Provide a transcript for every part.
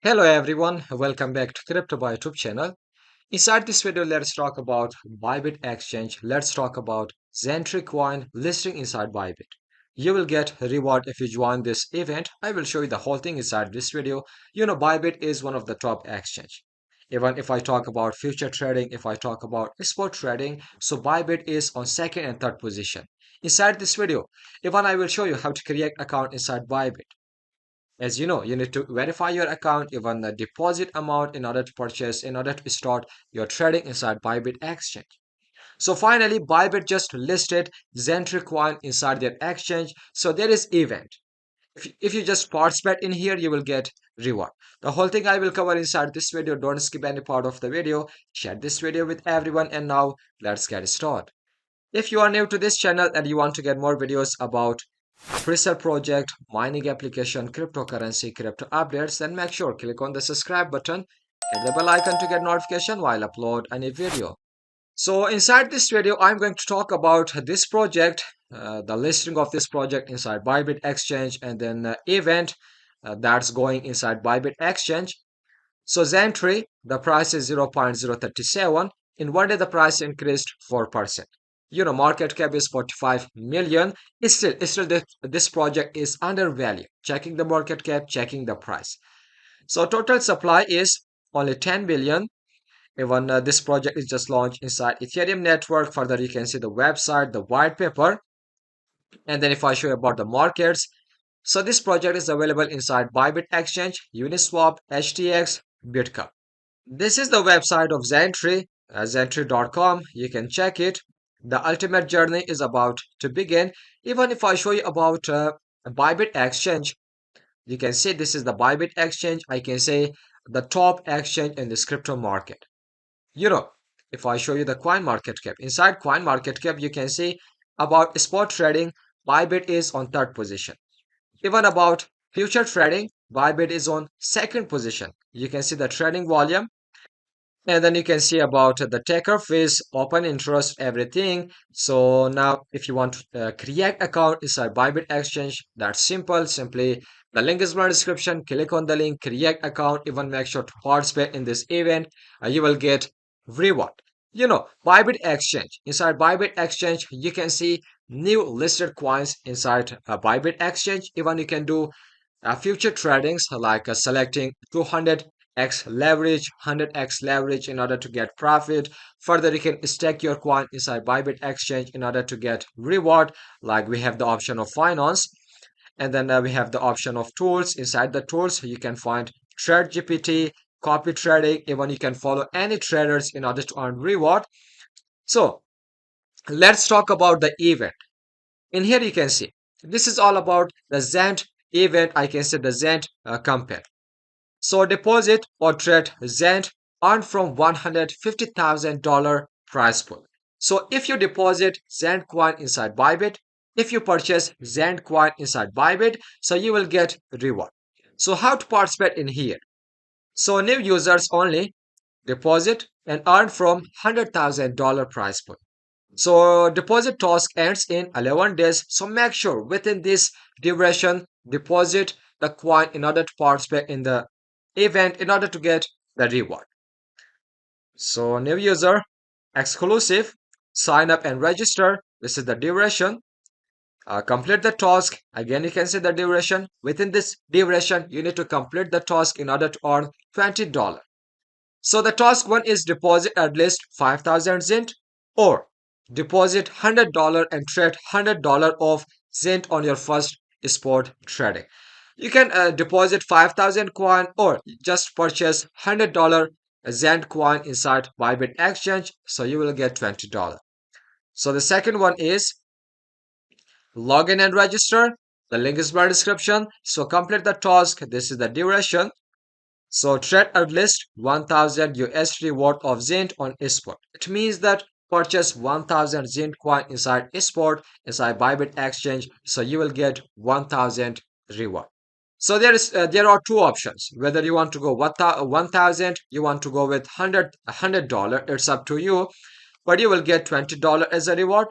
Hello everyone, welcome back to Crypto by YouTube channel. Inside this video, let's talk about Bybit Exchange. Let's talk about Zentry coin listing inside Bybit. You will get reward if you join this event. I will show you the whole thing inside this video. Bybit is one of the top exchange. Even if I talk about future trading, if I talk about spot trading, so Bybit is on second and third position. Inside this video, even I will show you how to create account inside Bybit. As you know, you need to verify your account, even the deposit amount in order to purchase, in order to start your trading inside Bybit Exchange. So finally, Bybit just listed Zentry coin inside their exchange. So there is event. If you just participate in here, you will get reward. The whole thing I will cover inside this video. Don't skip any part of the video. Share this video with everyone. And now let's get started. If you are new to this channel and you want to get more videos about Freezer project, mining application, cryptocurrency, crypto updates, then make sure click on the subscribe button, hit the bell icon to get notification while upload any video. So inside this video, I'm going to talk about this project, the listing of this project inside Bybit Exchange, and then event that's going inside Bybit Exchange. So Zentry, the price is 0.037. In one day, the price increased 4%. Market cap is 45 million. Still this project is undervalued. Checking the market cap, checking the price. So total supply is only 10 billion. Even this project is just launched inside Ethereum network. Further, you can see the website, the white paper. And then if I show you about the markets, so this project is available inside Bybit Exchange, Uniswap, HTX, Bitcup. This is the website of Zentry, zentry.com. You can check it. The ultimate journey is about to begin. Even if I show you about Bybit Exchange, you can see this is the Bybit Exchange. I can say the top exchange in this crypto market. You know, if I show you the coin market cap, inside coin market cap, you can see about spot trading, Bybit is on third position. Even about future trading, Bybit is on second position. You can see the trading volume, and then you can see about the taker fees, open interest, everything. So now if you want to create account inside Bybit Exchange, that's simple. Simply the link is in my description. Click on the link, create account, even make sure to participate in this event. You will get reward. Bybit Exchange. Inside Bybit Exchange, you can see new listed coins inside Bybit Exchange. Even you can do future tradings like selecting 200x leverage, 100x leverage in order to get profit. Further, you can stake your coin inside Bybit Exchange in order to get reward. Like we have the option of finance, and then we have the option of tools. Inside the tools, you can find Trade GPT, copy trading. Even you can follow any traders in order to earn reward. So let's talk about the event. In here, you can see this is all about the Zend event. I can say the Zend campaign. So deposit or trade Zend earn from $150,000 prize pool. So if you deposit Zend coin inside Bybit, if you purchase Zend coin inside Bybit, so you will get reward. So how to participate in here? So new users only deposit and earn from $100,000 prize pool. So deposit task ends in 11 days. So make sure within this duration deposit the coin in order to participate in the event in order to get the reward. So new user, exclusive, sign up and register. This is the duration. Complete the task. Again, you can see the duration. Within this duration, you need to complete the task in order to earn $20. So the task one is deposit at least 5,000 Zint or deposit $100 and trade $100 of Zint on your first spot trading. You can deposit 5,000 coin or just purchase $100 Zend coin inside Bybit Exchange, so you will get $20. So the second one is login and register. The link is in my description. So complete the task. This is the duration. So trade at least 1000 USD worth of Zint on Spot. It means that purchase 1000 Zint coin inside Spot, inside Bybit Exchange, so you will get 1000 reward. So there are two options. Whether you want to go 1000, you want to go with $100, it's up to you. But you will get $20 as a reward.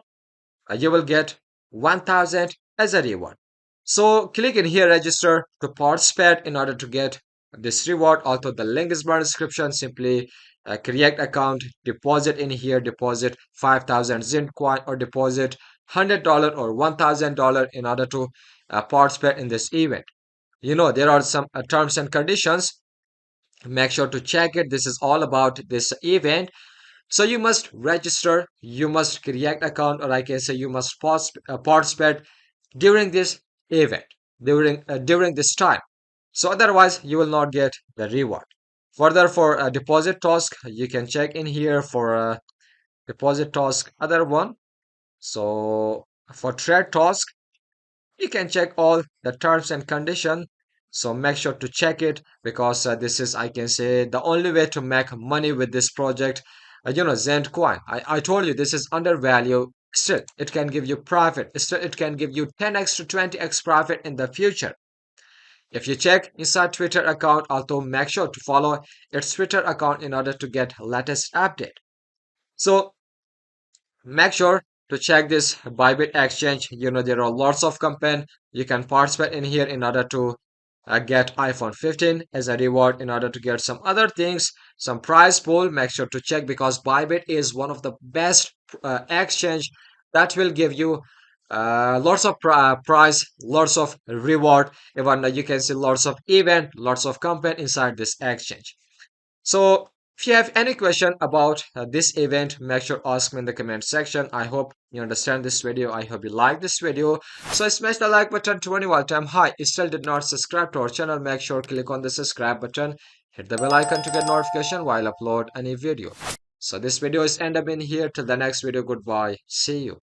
You will get 1000 as a reward. So click in here register to participate in order to get this reward. Also, the link is in the description. Simply create account, deposit in here, deposit 5,000 Zend coin or deposit $100 or $1,000 in order to participate in this event. There are some terms and conditions. Make sure to check it. This is all about this event. So you must register, you must create account, or I can say you must participate during this event, during this time. So otherwise you will not get the reward. Further, for a deposit task, you can check in here for a deposit task other one. So for trade task, you can check all the terms and condition. So make sure to check it, because this is, I can say, the only way to make money with this project. Zend coin, I told you this is undervalued. Still it can give you profit. Still it can give you 10x to 20x profit in the future. If you check inside Twitter account, also make sure to follow its Twitter account in order to get latest update. So make sure to check this Bybit exchange. There are lots of campaign you can participate in here in order to get iPhone 15 as a reward, in order to get some other things, some prize pool. Make sure to check, because Bybit is one of the best exchange that will give you lots of prize, lots of reward. Even you can see lots of event, lots of campaign inside this exchange. So if you have any question about this event, make sure ask me in the comment section. I hope you understand this video. I hope you like this video. So smash the like button 20 while time high. If you still did not subscribe to our channel, make sure click on the subscribe button. Hit the bell icon to get notification while upload any video. So this video is end up in here. Till the next video, goodbye. See you.